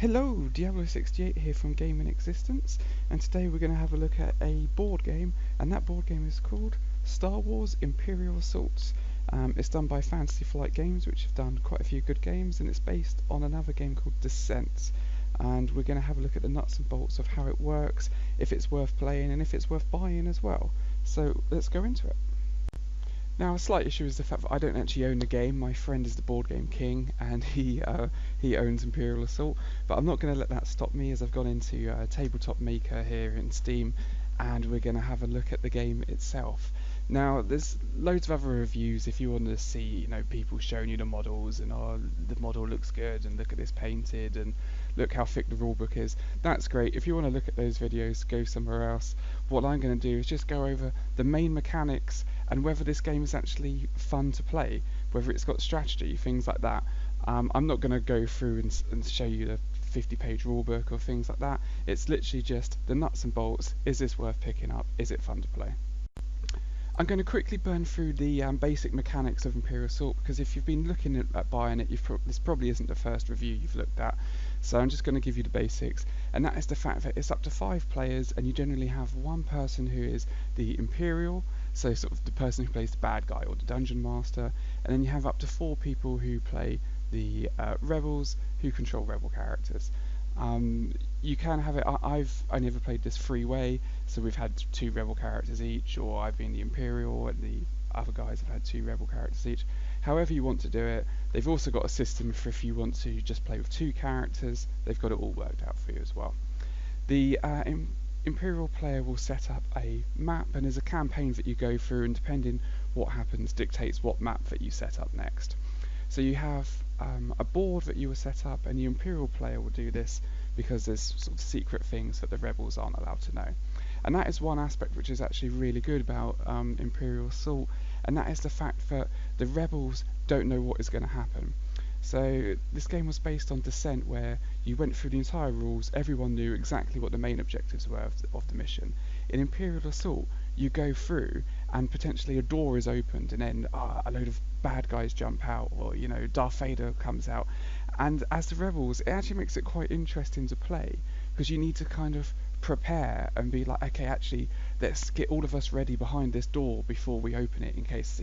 Hello, Diablo68 here from Game in Existence, and today we're going to have a look at a board game, and that board game is called Star Wars Imperial Assault. It's done by Fantasy Flight Games, which have done quite a few good games, and it's based on another game called Descent. And we're going to have a look at the nuts and bolts of how it works, if it's worth playing, and if it's worth buying as well. So let's go into it. Now, a slight issue is the fact that I don't actually own the game. My friend is the board game king, and he owns Imperial Assault. But I'm not going to let that stop me, as I've gone into Tabletop Maker here in Steam, and we're going to have a look at the game itself. Now, there's loads of other reviews if you want to see, people showing you the models and the model looks good, and look at this painted, and look how thick the rulebook is. That's great. If you want to look at those videos, go somewhere else. What I'm going to do is just go over the main mechanics and whether this game is actually fun to play, whether it's got strategy, things like that. I'm not going to go through and show you the 50-page rulebook or things like that. It's literally just the nuts and bolts. Is this worth picking up? Is it fun to play? I'm going to quickly burn through the basic mechanics of Imperial Assault, because if you've been looking at buying it, this probably isn't the first review you've looked at. So I'm just going to give you the basics, and that is the fact that it's up to 5 players, and you generally have one person who is the Imperial, so sort of the person who plays the bad guy or the dungeon master, and then you have up to 4 people who play the rebels, who control rebel characters. You can have it. I've only ever played this freeway, so we've had 2 rebel characters each, or I've been the Imperial and the other guys have had 2 rebel characters each. However you want to do it. They've also got a system for if you want to just play with 2 characters, they've got it all worked out for you as well. The Imperial player will set up a map, and there's a campaign that you go through, and depending what happens dictates what map that you set up next. So you have a board that you will set up, and the Imperial player will do this because there's sort of secret things that the rebels aren't allowed to know. And that is one aspect which is actually really good about Imperial Assault, and that is the fact that the rebels don't know what is going to happen. So this game was based on Descent, where you went through the entire rules, everyone knew exactly what the main objectives were of the mission. In Imperial Assault, you go through and potentially a door is opened, and then a load of bad guys jump out, or Darth Vader comes out, and as the rebels it actually makes it quite interesting to play, because you need to kind of prepare and be like, okay, actually let's get all of us ready behind this door before we open it, in case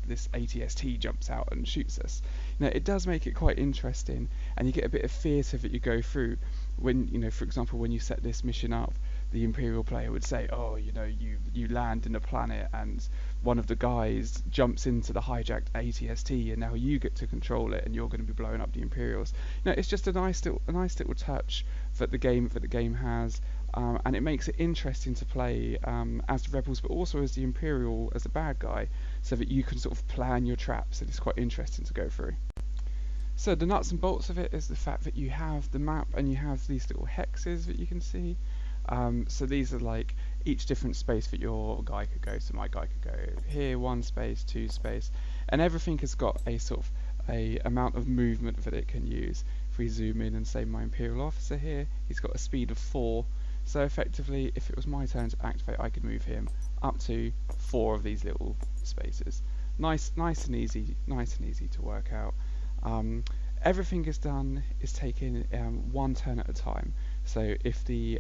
this ATST jumps out and shoots us. It does make it quite interesting, and you get a bit of theatre that you go through when, for example, when you set this mission up, the Imperial player would say, oh, you land in a planet and one of the guys jumps into the hijacked ATST, and now you get to control it, and you're going to be blowing up the Imperials. It's just a nice little touch that the game has, and it makes it interesting to play as the rebels, but also as the Imperial, as the bad guy, so that you can sort of plan your traps, and it's quite interesting to go through. So the nuts and bolts of it is the fact that you have the map, and you have these little hexes that you can see. So these are like each different space that your guy could go. So my guy could go here, 1 space, 2 space, and everything has got a sort of a amount of movement that it can use. If we zoom in and say my Imperial officer here, he's got a speed of 4. So effectively, if it was my turn to activate, I could move him up to 4 of these little spaces. Nice and easy to work out. Everything is taken 1 turn at a time. So if the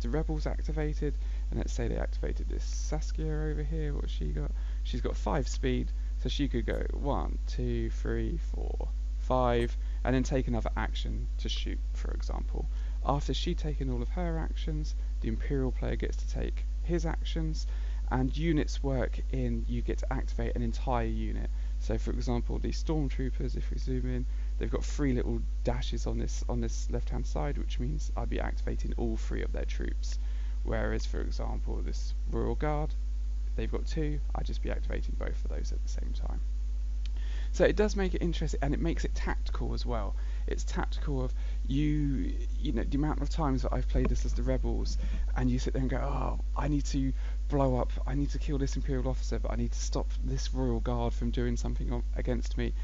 rebels activated, and let's say they activated this Saskia over here, what's she got? She's got 5 speed, so she could go 1, 2, 3, 4, 5, and then take another action to shoot, for example. After she'd taken all of her actions, the Imperial player gets to take his actions, and units work in, you get to activate an entire unit. So for example, the stormtroopers, if we zoom in, they've got 3 little dashes on this left hand side, which means I'd be activating all 3 of their troops. Whereas for example, this Royal Guard, they've got 2, I'd just be activating both of those at the same time. So it does make it interesting, and it makes it tactical as well. It's tactical of the amount of times that I've played this as the rebels, and you sit there and go, oh, I need to blow up, I need to kill this Imperial officer, but I need to stop this Royal Guard from doing something against me.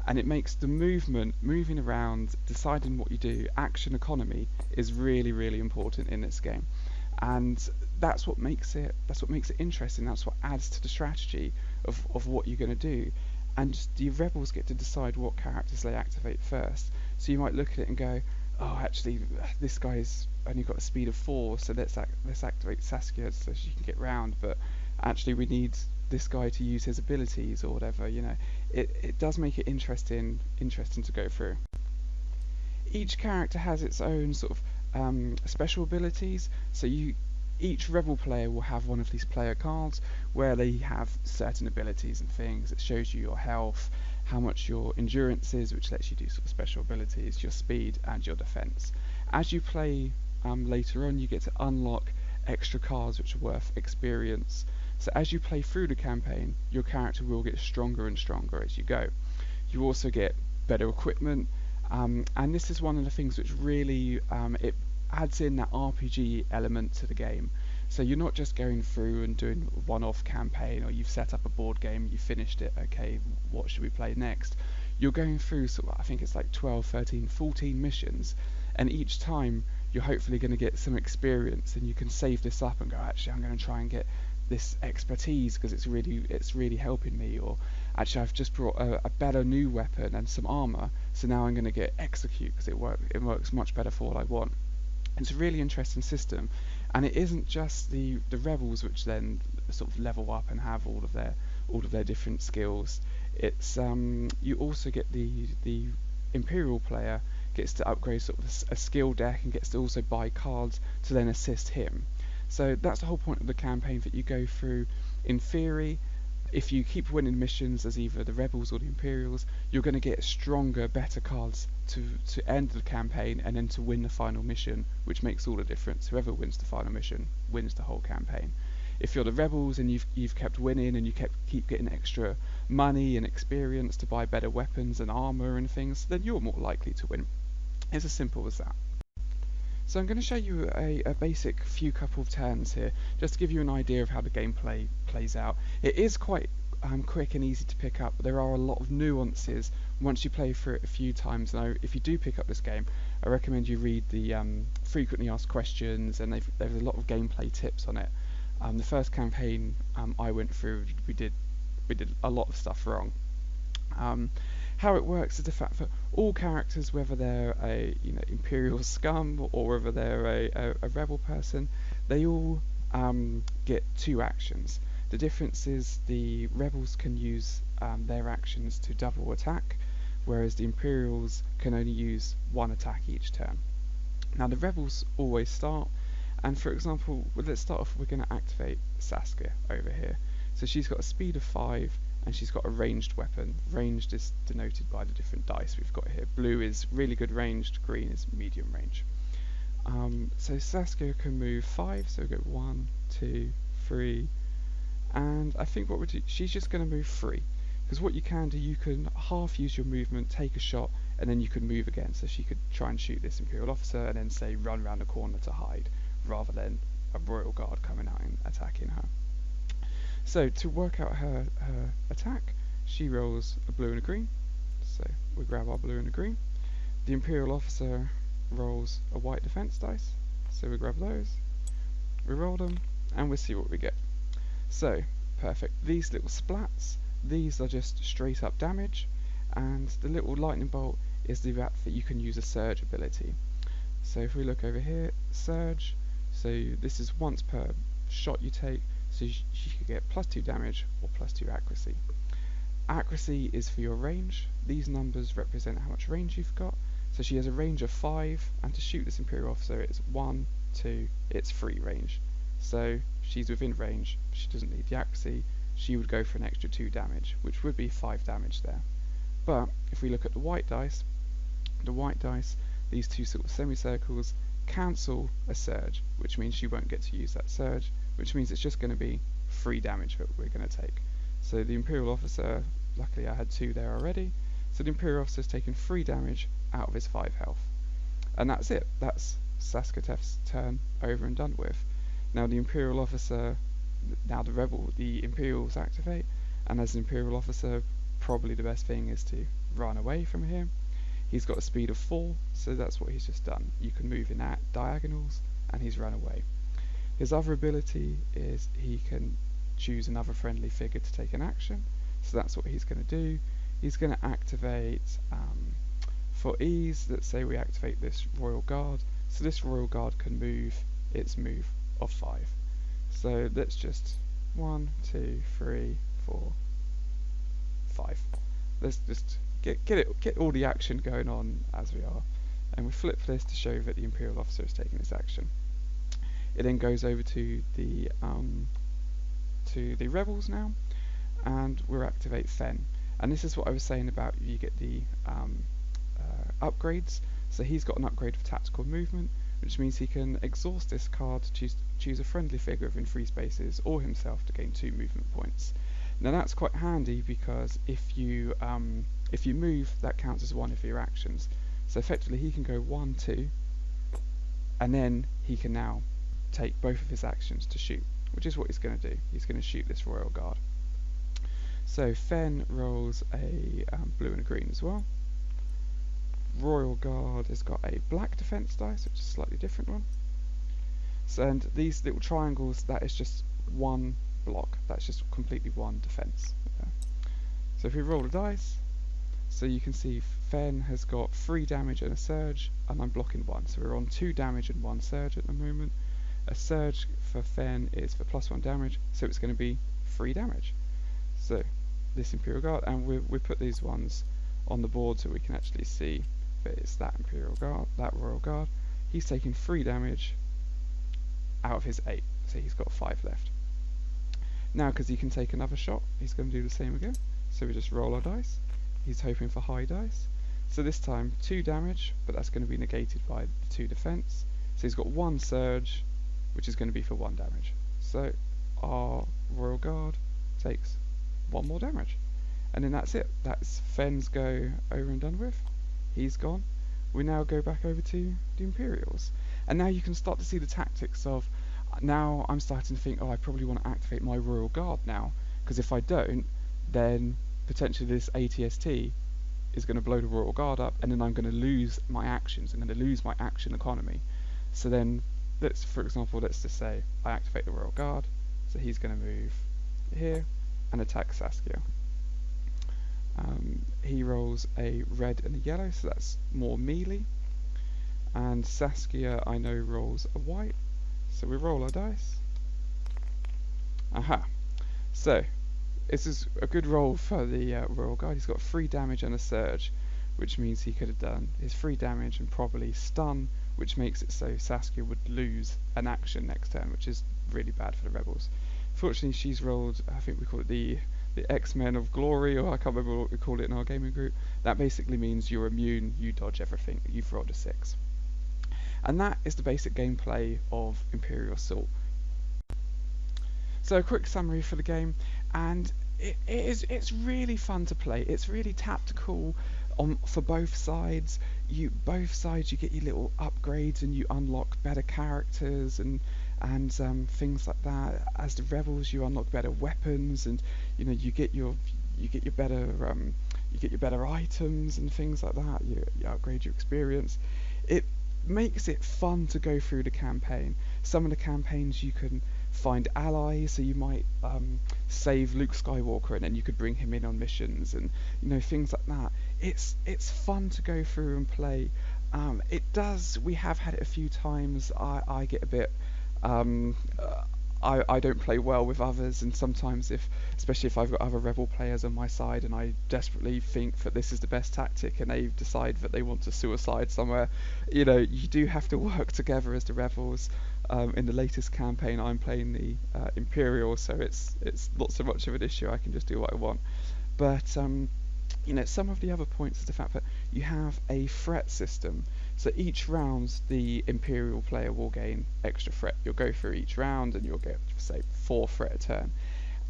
And it makes the moving around, deciding what you do, action economy is really, really important in this game. And that's what makes it interesting. That's what adds to the strategy of what you're going to do. And the rebels get to decide what characters they activate first. So you might look at it and go, oh, actually, this guy's only got a speed of 4, so let's activate Saskia so she can get round. But actually, we need this guy to use his abilities or whatever. It does make it interesting to go through. Each character has its own sort of special abilities. So each rebel player will have one of these player cards where they have certain abilities and things. It shows you your health, how much your endurance is, which lets you do sort of special abilities, your speed and your defense. As you play later on, you get to unlock extra cards which are worth experience. So as you play through the campaign, your character will get stronger and stronger as you go. You also get better equipment, and this is one of the things which really it adds in that RPG element to the game. So you're not just going through and doing a one-off campaign, or you've set up a board game, you finished it, okay, what should we play next? You're going through sort of, I think it's like 12, 13, 14 missions, and each time you're hopefully going to get some experience, and you can save this up and go, actually I'm going to try and get this expertise because it's really helping me, or actually I've just brought a better new weapon and some armor, so now I'm going to get execute because it works much better for what I want. It's a really interesting system, and it isn't just the rebels which then sort of level up and have all of their different skills. It's you also get the Imperial player gets to upgrade sort of a skill deck and gets to also buy cards to then assist him. So that's the whole point of the campaign that you go through. In theory, if you keep winning missions as either the rebels or the Imperials, you're going to get stronger, better cards to end the campaign and then to win the final mission, which makes all the difference. Whoever wins the final mission wins the whole campaign. If you're the rebels and you've kept winning and you keep getting extra money and experience to buy better weapons and armor and things, then you're more likely to win. It's as simple as that. So I'm going to show you a basic few couple of turns here, just to give you an idea of how the gameplay plays out. It is quite quick and easy to pick up, but there are a lot of nuances once you play through it a few times. Now, if you do pick up this game, I recommend you read the frequently asked questions, and there's a lot of gameplay tips on it. The first campaign I went through, we did a lot of stuff wrong. How it works is the fact that all characters, whether they're a Imperial scum or whether they're a rebel person, they all get 2 actions. The difference is the rebels can use their actions to double attack, whereas the Imperials can only use 1 attack each turn. Now the rebels always start, and for example, let's start off, we're going to activate Saskia over here. So she's got a speed of 5, and she's got a ranged weapon. Ranged is denoted by the different dice we've got here. Blue is really good ranged, green is medium range. So Saskia can move 5, so we go 1, 2, 3, and I think what we'll do, she's just going to move 3, because what you can do, you can half use your movement, take a shot, and then you can move again. So she could try and shoot this Imperial officer and then say run around the corner to hide, rather than a Royal Guard coming out and attacking her. So to work out her attack, she rolls a blue and a green. So we grab our blue and a green. The Imperial officer rolls a white defense dice. So we grab those, we roll them, and we see what we get. So perfect. These little splats, these are just straight up damage, and the little lightning bolt is the fact that you can use a surge ability. So if we look over here, surge. So this is once per shot you take. So she could get +2 damage or +2 accuracy. Accuracy is for your range. These numbers represent how much range you've got. So she has a range of 5, and to shoot this Imperial officer it's 1, 2, it's 3 range. So she's within range, she doesn't need the accuracy, she would go for an extra 2 damage, which would be 5 damage there. But if we look at the white dice, these 2 sort of semicircles cancel a surge, which means she won't get to use that surge, which means it's just going to be 3 damage that we're going to take. So the Imperial officer, luckily I had 2 there already, so the Imperial officer's taken 3 damage out of his 5 health. And that's it, that's Saskatef's turn over and done with. Now the Imperial officer, now the Imperials activate, and as an Imperial officer, probably the best thing is to run away from here. He's got a speed of 4, so that's what he's just done. You can move in at diagonals, and he's run away. His other ability is he can choose another friendly figure to take an action, so that's what he's going to do. He's going to activate For ease, let's say we activate this Royal Guard, so this Royal Guard can move its move of 5. So let's just 1, 2, 3, 4, 5. Let's just get all the action going on as we are, and we flip this to show that the Imperial officer is taking this action. It then goes over to the rebels now, and we'll activate Fen. And this is what I was saying about you get the upgrades. So he's got an upgrade for tactical movement, which means he can exhaust this card to choose a friendly figure within 3 spaces or himself to gain 2 movement points. Now that's quite handy because if you move, that counts as one of your actions. So effectively he can go 1, 2, and then he can now take both of his actions to shoot, which is what he's going to do. He's going to shoot this Royal Guard. So Fen rolls a blue and a green as well. Royal Guard has got a black defense dice, which is a slightly different one. So, and these little triangles, that is just one block. That's just completely one defense. Okay. So if we roll a dice, so you can see Fen has got 3 damage and a surge, and I'm blocking 1. So we're on 2 damage and 1 surge at the moment. A surge for Fen is for +1 damage, so it's going to be 3 damage. So this Imperial Guard, and we put these ones on the board so we can actually see that it's that Imperial Guard, that Royal Guard. He's taking 3 damage out of his 8, so he's got 5 left. Now, because he can take another shot, he's going to do the same again. So we just roll our dice. He's hoping for high dice. So this time 2 damage, but that's going to be negated by the 2 defense. So he's got 1 surge, which is going to be for 1 damage. So our Royal Guard takes 1 more damage. And then that's it. That's Fen's go over and done with. He's gone. We now go back over to the Imperials. And now you can start to see the tactics of, now I'm starting to think, oh, I probably want to activate my Royal Guard now, because if I don't, then potentially this ATST is going to blow the Royal Guard up, and then I'm going to lose my actions. I'm going to lose my action economy. So then, for example, let's just say I activate the Royal Guard, so he's going to move here and attack Saskia. He rolls a red and a yellow, so that's more melee. And Saskia, I know, rolls a white, so we roll our dice. Aha! So this is a good roll for the Royal Guard. He's got 3 damage and a surge, which means he could have done his 3 damage and probably stun, which makes it so Saskia would lose an action next turn, which is really bad for the rebels. Fortunately, she's rolled, I think we call it the X-Men of Glory, or I can't remember what we call it in our gaming group. That basically means you're immune, you dodge everything, you've rolled a 6. And that is the basic gameplay of Imperial Assault. So a quick summary for the game, and it's really fun to play. It's really tactical for both sides. Both sides you get your little upgrades and you unlock better characters and things like that. As the rebels, you unlock better weapons, and you get your better items and things like that. You upgrade your experience. It makes it fun to go through the campaign. Some of the campaigns you can find allies, so you might save Luke Skywalker and then you could bring him in on missions, and things like that. It's fun to go through and play. We have had it a few times. I get a bit I don't play well with others, and sometimes especially if I've got other rebel players on my side and I desperately think that this is the best tactic and they decide that they want to suicide somewhere, you do have to work together as the rebels. In the latest campaign I'm playing the Imperial, so it's not so much of an issue. I can just do what I want. But some of the other points is the fact that you have a threat system. So each round the Imperial player will gain extra threat. You'll go through each round and you'll get, say, 4 threat a turn.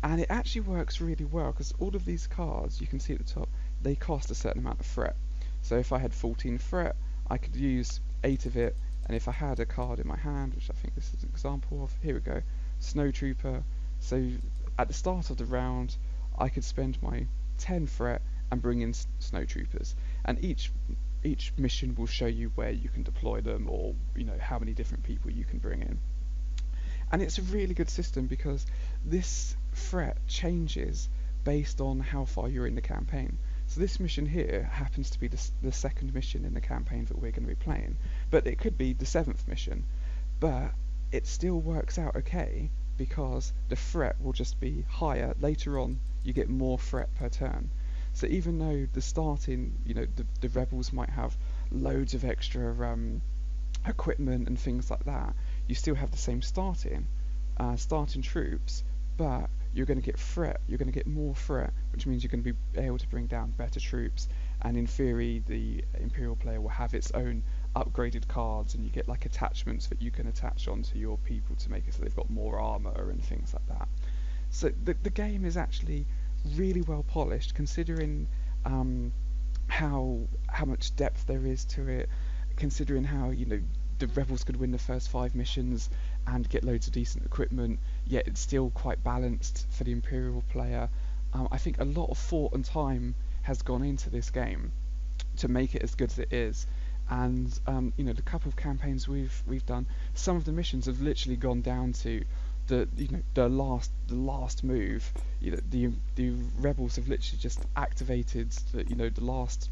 And it actually works really well because all of these cards, you can see at the top, they cost a certain amount of threat. So if I had 14 threat, I could use 8 of it, and if I had a card in my hand, which I think this is an example of, here we go, Snowtrooper. So at the start of the round, I could spend my 10 threat and bring in snowtroopers, and each mission will show you where you can deploy them, or how many different people you can bring in. And it's a really good system because this threat changes based on how far you're in the campaign. So this mission here happens to be the second mission in the campaign that we're going to be playing, but it could be the seventh mission, but it still works out okay because the threat will just be higher. Later on, you get more threat per turn. So even though the starting, the rebels might have loads of extra equipment and things like that, you still have the same starting troops, but you're going to get threat. You're going to get more threat, which means you're going to be able to bring down better troops. And in theory, the Imperial player will have its own upgraded cards, and you get like attachments that you can attach onto your people to make it so they've got more armor and things like that. So the game is actually really well polished, considering how much depth there is to it, considering how the rebels could win the first 5 missions and get loads of decent equipment, yet it's still quite balanced for the Imperial player. I think a lot of thought and time has gone into this game to make it as good as it is. And the couple of campaigns we've done, some of the missions have literally gone down to the last move. The rebels have literally just activated the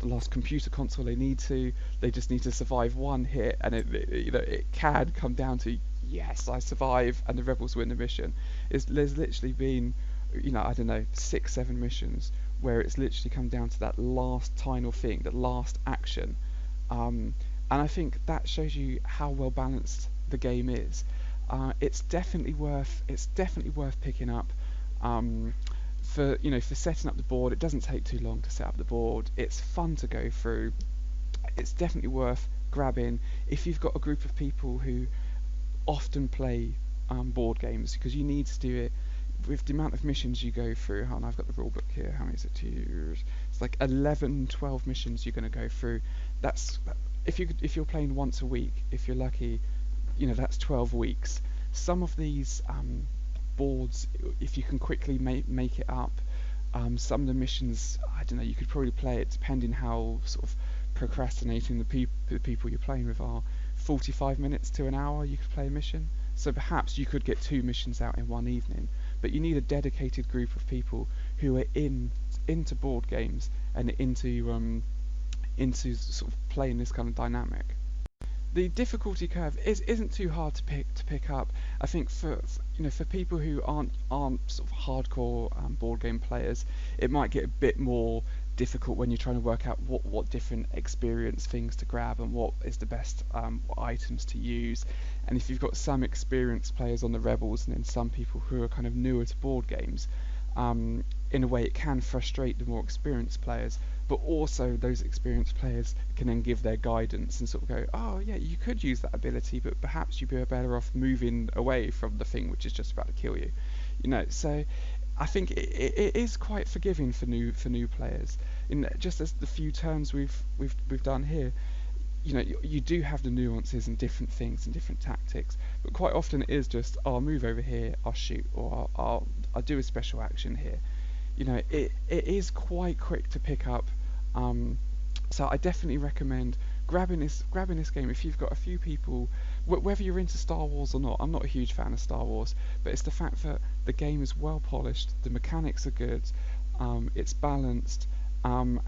last computer console they need to. They just need to survive one hit, and it can come down to, yes, I survive, and the rebels win the mission. There's literally been, I don't know, 6-7 missions where it's literally come down to that last final thing, that last action, and I think that shows you how well balanced the game is. It's definitely worth picking up. For setting up the board, it doesn't take too long to set up the board. It's fun to go through. It's definitely worth grabbing if you've got a group of people who often play board games, because you need to do it with the amount of missions you go through. And I've got the rule book here. How many is it to you? It's like 11-12 missions you're going to go through. That's if you're playing once a week. If you're lucky, that's 12 weeks. Some of these boards, if you can quickly make it up, some of the missions, I don't know, you could probably play it, depending how sort of procrastinating the people you're playing with are, 45 minutes to an hour you could play a mission. So perhaps you could get 2 missions out in one evening, but you need a dedicated group of people who are into board games and into sort of playing this kind of dynamic. The difficulty curve isn't too hard to pick up. I think for people who aren't sort of hardcore board game players, it might get a bit more difficult when you're trying to work out what different experience things to grab and what is the best items to use. And if you've got some experienced players on the Rebels and then some people who are kind of newer to board games, in a way it can frustrate the more experienced players, but also those experienced players can then give their guidance and sort of go, oh yeah, you could use that ability, but perhaps you'd be better off moving away from the thing which is just about to kill you. So I think it is quite forgiving for new players. Just as the few turns we've done here, you do have the nuances and different things and different tactics, but quite often it is just, I'll move over here, I'll shoot, or I'll do a special action here. It is quite quick to pick up, so I definitely recommend grabbing this game if you've got a few people, whether you're into Star Wars or not. I'm not a huge fan of Star Wars, but it's the fact that the game is well polished, the mechanics are good, it's balanced,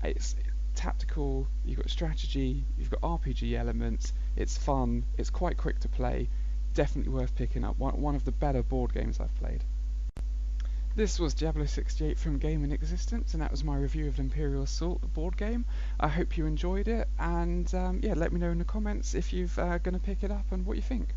it's tactical, you've got strategy, you've got RPG elements, it's fun, it's quite quick to play, definitely worth picking up, one of the better board games I've played. This was Diablo68 from Game in Existence, and that was my review of Imperial Assault, the board game. I hope you enjoyed it, and yeah, let me know in the comments if you're going to pick it up and what you think.